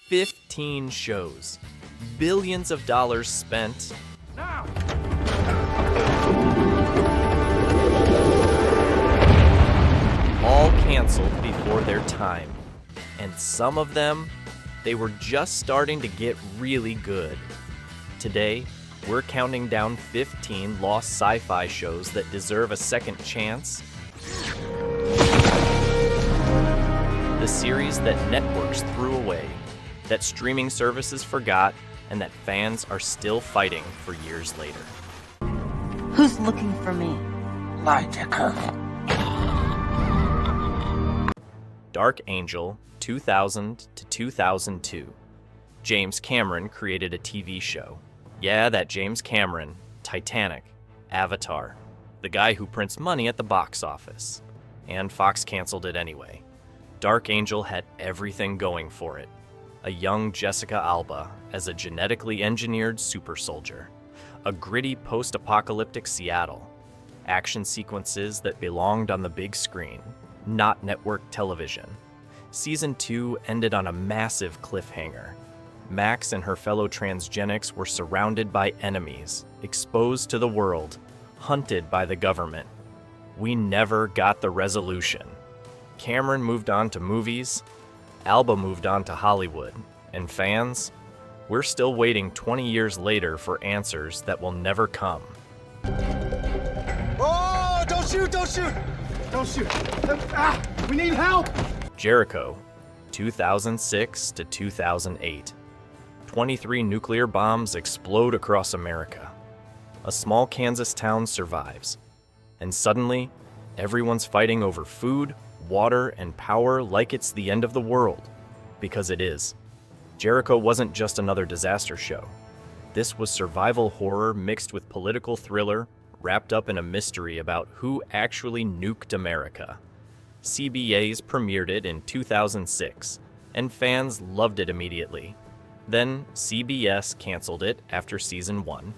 15 shows. Billions of dollars spent. Now! All canceled before their time. And some of them, they were just starting to get really good. Today, we're counting down 15 lost sci-fi shows that deserve a second chance. The series that networks threw away, that streaming services forgot, and that fans are still fighting for years later. Who's looking for me? Dark Angel, 2000 to 2002. James Cameron created a TV show. Yeah, that James Cameron, Titanic, Avatar, the guy who prints money at the box office. And Fox canceled it anyway. Dark Angel had everything going for it. A young Jessica Alba as a genetically engineered super soldier. A gritty post-apocalyptic Seattle. Action sequences that belonged on the big screen, not network television. Season 2 ended on a massive cliffhanger. Max and her fellow transgenics were surrounded by enemies, exposed to the world, hunted by the government. We never got the resolution. Cameron moved on to movies, Alba moved on to Hollywood, and fans, we're still waiting 20 years later for answers that will never come. Oh, don't shoot, don't shoot! Don't shoot. We need help! Jericho, 2006 to 2008. 23 nuclear bombs explode across America. A small Kansas town survives. And suddenly, everyone's fighting over food, water, and power like it's the end of the world. Because it is. Jericho wasn't just another disaster show. This was survival horror mixed with political thriller, wrapped up in a mystery about who actually nuked America. CBS premiered it in 2006, and fans loved it immediately. Then CBS canceled it after season 1,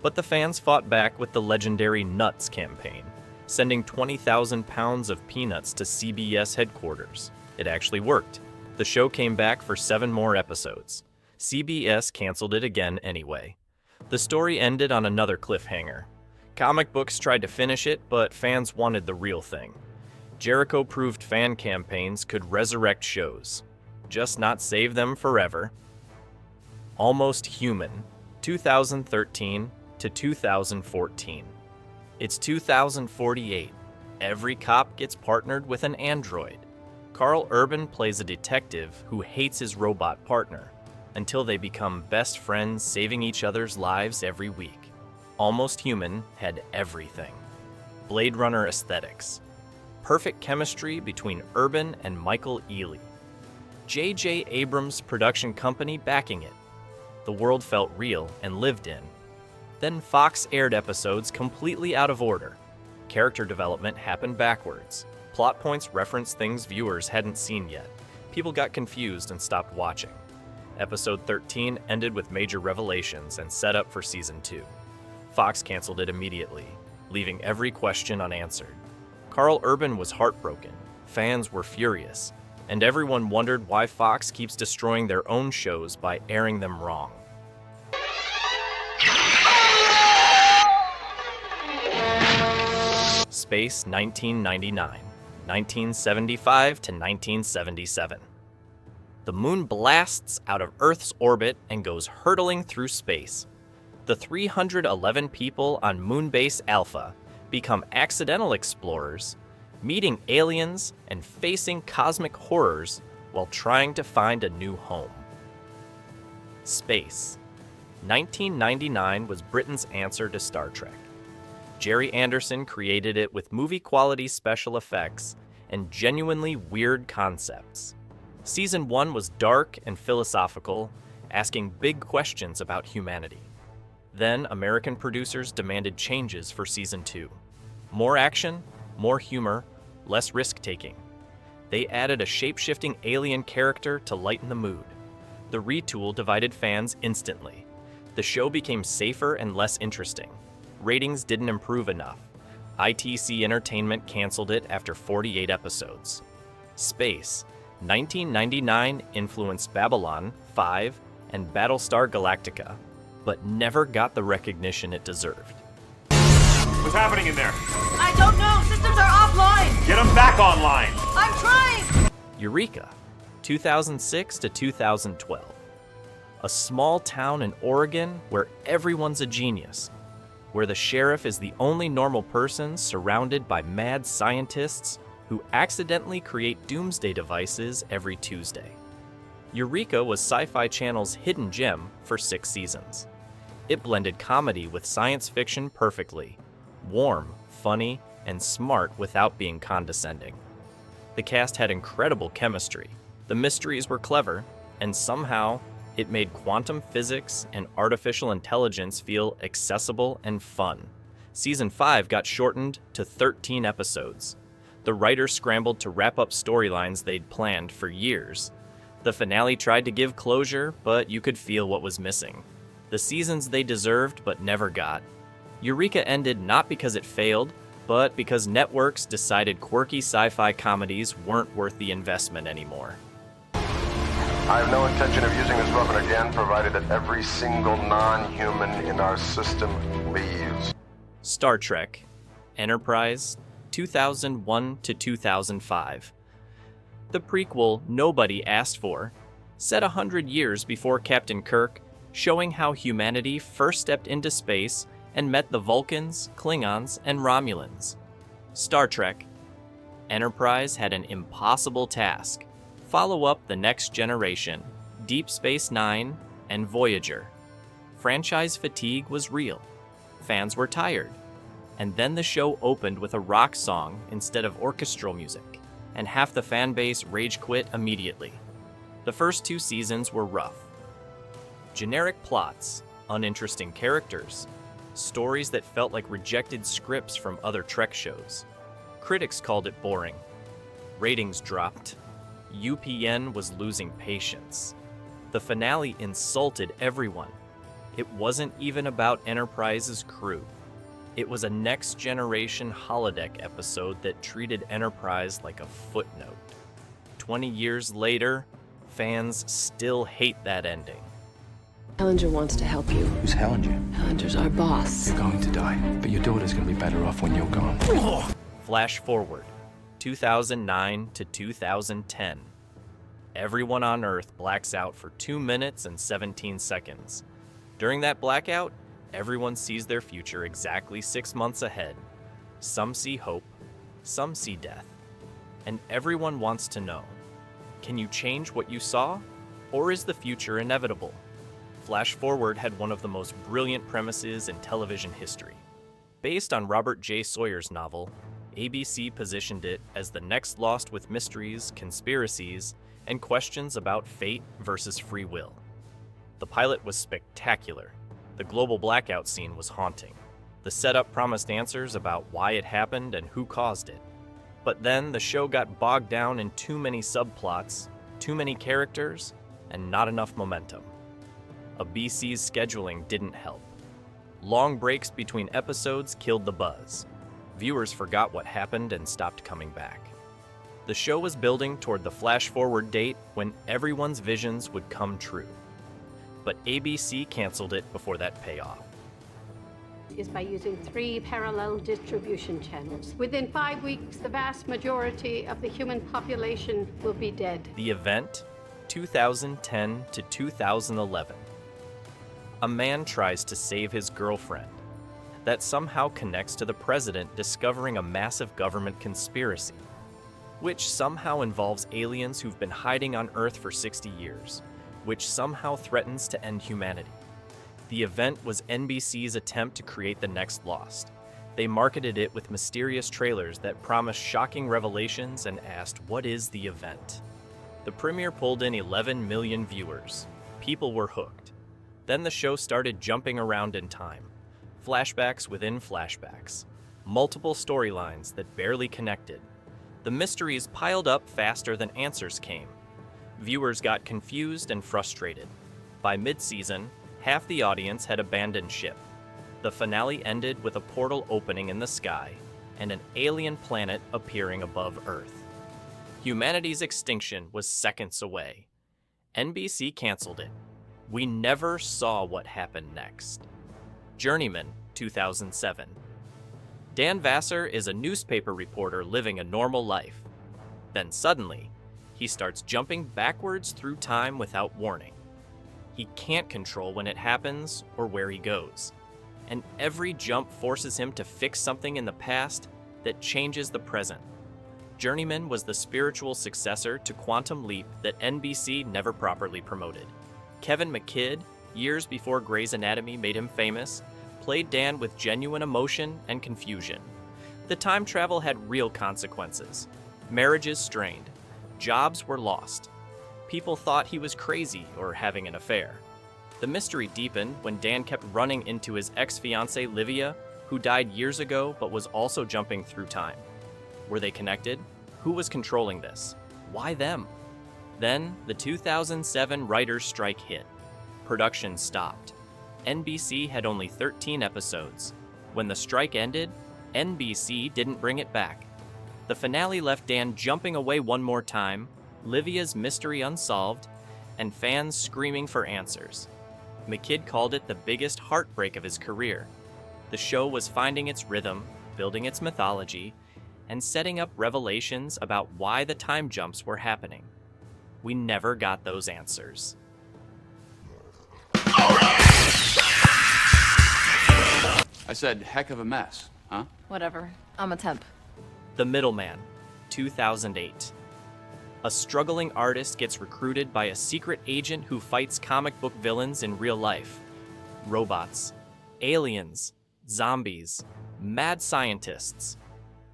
but the fans fought back with the legendary Nuts campaign, sending 20,000 pounds of peanuts to CBS headquarters. It actually worked. The show came back for 7 more episodes. CBS canceled it again anyway. The story ended on another cliffhanger. Comic books tried to finish it, but fans wanted the real thing. Jericho proved fan campaigns could resurrect shows, just not save them forever. Almost Human, 2013 to 2014. It's 2048. Every cop gets partnered with an android. Carl Urban plays a detective who hates his robot partner, until they become best friends saving each other's lives every week. Almost Human had everything. Blade Runner aesthetics. Perfect chemistry between Urban and Michael Ealy. J.J. Abrams' production company backing it. The world felt real and lived in. Then Fox aired episodes completely out of order. Character development happened backwards. Plot points referenced things viewers hadn't seen yet. People got confused and stopped watching. Episode 13 ended with major revelations and set up for season 2. Fox canceled it immediately, leaving every question unanswered. Carl Urban was heartbroken, fans were furious, and everyone wondered why Fox keeps destroying their own shows by airing them wrong. Space 1999, 1975 to 1977. The moon blasts out of Earth's orbit and goes hurtling through space. The 311 people on Moonbase Alpha become accidental explorers, meeting aliens and facing cosmic horrors while trying to find a new home. Space. 1999 was Britain's answer to Star Trek. Jerry Anderson created it with movie-quality special effects and genuinely weird concepts. Season 1 was dark and philosophical, asking big questions about humanity. Then American producers demanded changes for Season 2. More action, more humor, less risk-taking. They added a shape-shifting alien character to lighten the mood. The retool divided fans instantly. The show became safer and less interesting. Ratings didn't improve enough. ITC Entertainment canceled it after 48 episodes. Space. 1999 influenced Babylon 5 and Battlestar Galactica, but never got the recognition it deserved. What's happening in there? I don't know. Systems are offline. Get them back online. I'm trying. Eureka, 2006 to 2012. A small town in Oregon where everyone's a genius, where the sheriff is the only normal person surrounded by mad scientists who accidentally create doomsday devices every Tuesday. Eureka was Sci-Fi Channel's hidden gem for 6 seasons. It blended comedy with science fiction perfectly, warm, funny, and smart without being condescending. The cast had incredible chemistry, the mysteries were clever, and somehow it made quantum physics and artificial intelligence feel accessible and fun. Season 5 got shortened to 13 episodes. The writers scrambled to wrap up storylines they'd planned for years. The finale tried to give closure, but you could feel what was missing. The seasons they deserved but never got. Eureka ended not because it failed, but because networks decided quirky sci-fi comedies weren't worth the investment anymore. I have no intention of using this weapon again, provided that every single non-human in our system leaves. Star Trek, Enterprise, 2001 to 2005. The prequel nobody asked for, set 100 years before Captain Kirk, showing how humanity first stepped into space and met the Vulcans, Klingons, and Romulans. Star Trek, Enterprise had an impossible task. Follow up The Next Generation, Deep Space Nine, and Voyager. Franchise fatigue was real. Fans were tired. And then the show opened with a rock song instead of orchestral music, and half the fan base rage quit immediately. The first 2 seasons were rough. Generic plots, uninteresting characters, stories that felt like rejected scripts from other Trek shows. Critics called it boring. Ratings dropped. UPN was losing patience. The finale insulted everyone. It wasn't even about Enterprise's crew. It was a Next Generation holodeck episode that treated Enterprise like a footnote. 20 years later, fans still hate that ending. Hellinger wants to help you. Who's Hellinger? Hellinger's our boss. You're going to die, but your daughter's going to be better off when you're gone. Flash forward, 2009 to 2010. Everyone on Earth blacks out for 2 minutes and 17 seconds. During that blackout, everyone sees their future exactly 6 months ahead. Some see hope, some see death. And everyone wants to know, can you change what you saw, or is the future inevitable? Flash Forward had one of the most brilliant premises in television history. Based on Robert J. Sawyer's novel, ABC positioned it as the next Lost with mysteries, conspiracies, and questions about fate versus free will. The pilot was spectacular. The global blackout scene was haunting. The setup promised answers about why it happened and who caused it. But then the show got bogged down in too many subplots, too many characters, and not enough momentum. ABC's scheduling didn't help. Long breaks between episodes killed the buzz. Viewers forgot what happened and stopped coming back. The show was building toward the flash-forward date when everyone's visions would come true. But ABC canceled it before that payoff. Is by using 3 parallel distribution channels. Within 5 weeks, the vast majority of the human population will be dead. The event, 2010 to 2011. A man tries to save his girlfriend. That somehow connects to the president discovering a massive government conspiracy, which somehow involves aliens who've been hiding on Earth for 60 years, which somehow threatens to end humanity. The event was NBC's attempt to create the next Lost. They marketed it with mysterious trailers that promised shocking revelations and asked, what is the event? The premiere pulled in 11 million viewers. People were hooked. Then the show started jumping around in time. Flashbacks within flashbacks. Multiple storylines that barely connected. The mysteries piled up faster than answers came. Viewers got confused and frustrated. By mid-season, half the audience had abandoned ship. The finale ended with a portal opening in the sky and an alien planet appearing above Earth. Humanity's extinction was seconds away. NBC canceled it. We never saw what happened next. Journeyman, 2007. Dan Vassar is a newspaper reporter living a normal life. Then suddenly, he starts jumping backwards through time without warning. He can't control when it happens or where he goes, and every jump forces him to fix something in the past that changes the present. Journeyman was the spiritual successor to Quantum Leap that NBC never properly promoted. Kevin McKidd, years before Grey's Anatomy made him famous, played Dan with genuine emotion and confusion. The time travel had real consequences. Marriages strained. Jobs were lost. People thought he was crazy or having an affair. The mystery deepened when Dan kept running into his ex-fiancée Livia, who died years ago but was also jumping through time. Were they connected? Who was controlling this? Why them? Then, the 2007 writers' strike hit. Production stopped. NBC had only 13 episodes. When the strike ended, NBC didn't bring it back. The finale left Dan jumping away one more time, Livia's mystery unsolved, and fans screaming for answers. McKidd called it the biggest heartbreak of his career. The show was finding its rhythm, building its mythology, and setting up revelations about why the time jumps were happening. We never got those answers. I said, heck of a mess, huh? Whatever. I'm a temp. The Middleman, 2008. A struggling artist gets recruited by a secret agent who fights comic book villains in real life. Robots, aliens, zombies, mad scientists,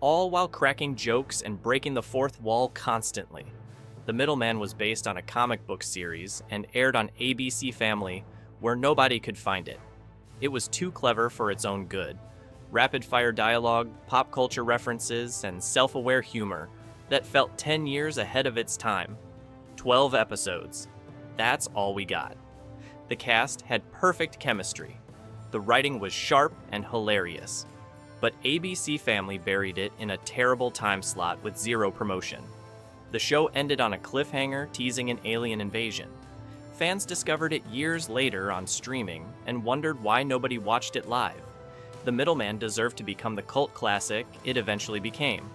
all while cracking jokes and breaking the fourth wall constantly. The Middleman was based on a comic book series and aired on ABC Family, where nobody could find it. It was too clever for its own good. Rapid-fire dialogue, pop culture references, and self-aware humor that felt 10 years ahead of its time. 12 episodes. That's all we got. The cast had perfect chemistry. The writing was sharp and hilarious. But ABC Family buried it in a terrible time slot with zero promotion. The show ended on a cliffhanger teasing an alien invasion. Fans discovered it years later on streaming and wondered why nobody watched it live. The Middleman deserved to become the cult classic it eventually became,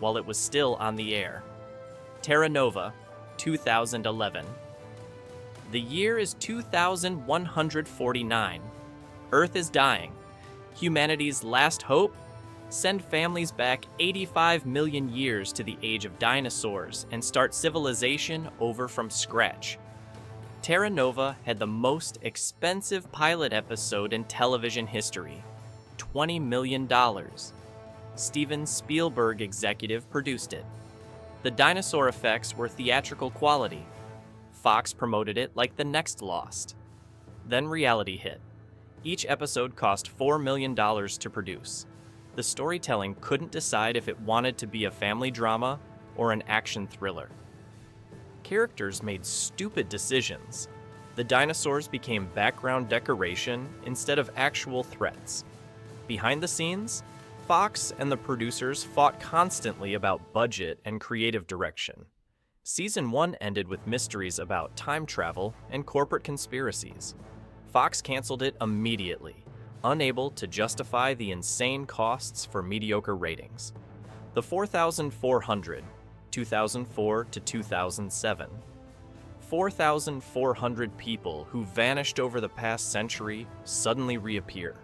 while it was still on the air. Terra Nova, 2011. The year is 2149. Earth is dying. Humanity's last hope? Send families back 85 million years to the age of dinosaurs and start civilization over from scratch. Terra Nova had the most expensive pilot episode in television history, $20 million. Steven Spielberg executive produced it. The dinosaur effects were theatrical quality. Fox promoted it like the next Lost. Then reality hit. Each episode cost $4 million to produce. The storytelling couldn't decide if it wanted to be a family drama or an action thriller. Characters made stupid decisions. The dinosaurs became background decoration instead of actual threats. Behind the scenes, Fox and the producers fought constantly about budget and creative direction. Season 1 ended with mysteries about time travel and corporate conspiracies. Fox canceled it immediately, unable to justify the insane costs for mediocre ratings. The 4,400, 2004 to 2007. 4,400 people who vanished over the past century suddenly reappear.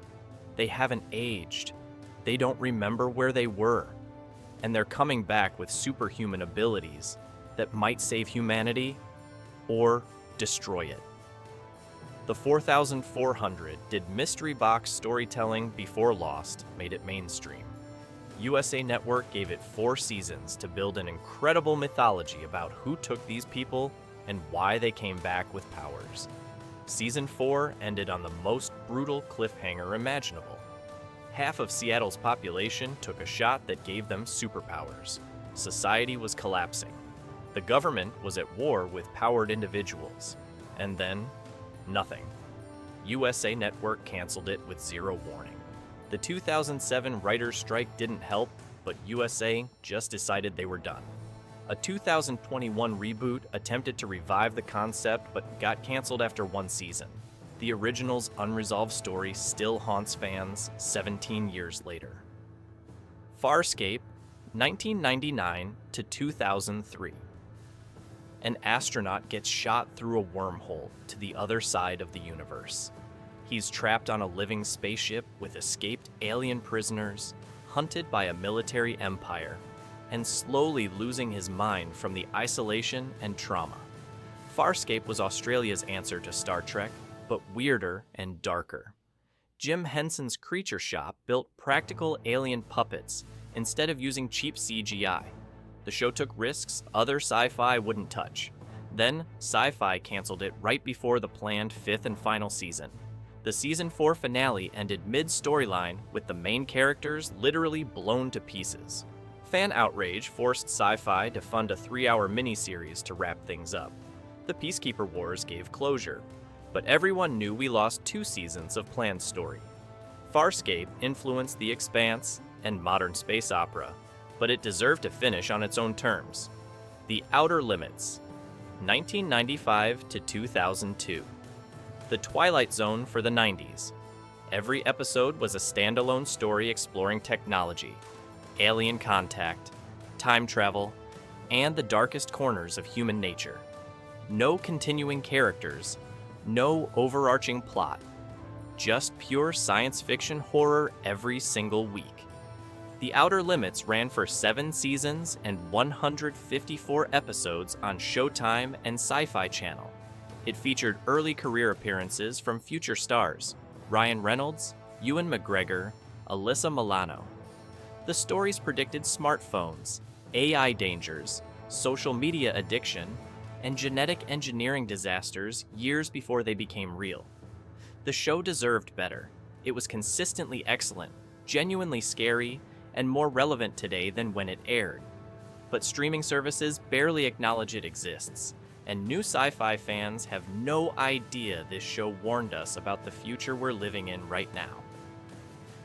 They haven't aged. They don't remember where they were. And they're coming back with superhuman abilities that might save humanity or destroy it. The 4,400 did mystery box storytelling before Lost made it mainstream. USA Network gave it 4 seasons to build an incredible mythology about who took these people and why they came back with powers. Season 4 ended on the most brutal cliffhanger imaginable. Half of Seattle's population took a shot that gave them superpowers. Society was collapsing. The government was at war with powered individuals. And then, nothing. USA Network canceled it with zero warning. The 2007 writers' strike didn't help, but USA just decided they were done. A 2021 reboot attempted to revive the concept but got canceled after one season. The original's unresolved story still haunts fans 17 years later. Farscape, 1999 to 2003. An astronaut gets shot through a wormhole to the other side of the universe. He's trapped on a living spaceship with escaped alien prisoners, hunted by a military empire, and slowly losing his mind from the isolation and trauma. Farscape was Australia's answer to Star Trek, but weirder and darker. Jim Henson's Creature Shop built practical alien puppets instead of using cheap CGI. The show took risks other sci-fi wouldn't touch. Then, Sci-Fi canceled it right before the planned 5th and final season. The season 4 finale ended mid-storyline with the main characters literally blown to pieces. Fan outrage forced Sci-Fi to fund a 3-hour miniseries to wrap things up. The Peacekeeper Wars gave closure, but everyone knew we lost 2 seasons of planned story. Farscape influenced The Expanse and modern space opera, but it deserved to finish on its own terms. The Outer Limits, 1995 to 2002. The Twilight Zone for the 90s. Every episode was a standalone story exploring technology, alien contact, time travel, and the darkest corners of human nature. No continuing characters, no overarching plot, just pure science fiction horror every single week. The Outer Limits ran for 7 seasons and 154 episodes on Showtime and Sci-Fi Channel. It featured early career appearances from future stars, Ryan Reynolds, Ewan McGregor, Alyssa Milano. The stories predicted smartphones, AI dangers, social media addiction, and genetic engineering disasters years before they became real. The show deserved better. It was consistently excellent, genuinely scary, and more relevant today than when it aired. But streaming services barely acknowledge it exists, and new sci-fi fans have no idea this show warned us about the future we're living in right now.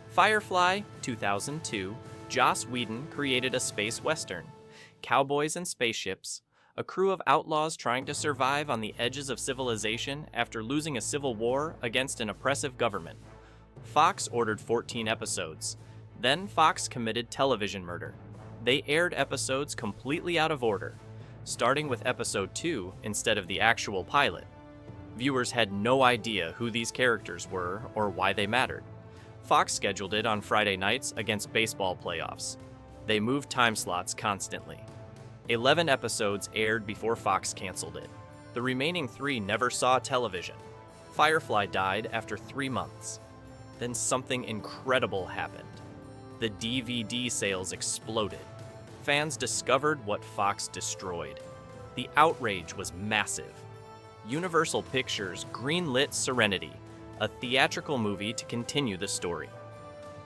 Firefly, 2002, Joss Whedon created a space western. Cowboys and spaceships, a crew of outlaws trying to survive on the edges of civilization after losing a civil war against an oppressive government. Fox ordered 14 episodes. Then Fox committed television murder. They aired episodes completely out of order, starting with episode 2 instead of the actual pilot. Viewers had no idea who these characters were or why they mattered. Fox scheduled it on Friday nights against baseball playoffs. They moved time slots constantly. 11 episodes aired before Fox canceled it. The remaining 3 never saw television. Firefly died after 3 months. Then something incredible happened. The DVD sales exploded. Fans discovered what Fox destroyed. The outrage was massive. Universal Pictures greenlit Serenity, a theatrical movie to continue the story.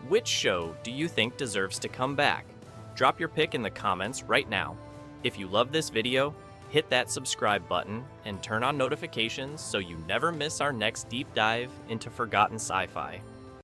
Which show do you think deserves to come back? Drop your pick in the comments right now. If you love this video, hit that subscribe button and turn on notifications so you never miss our next deep dive into forgotten sci-fi.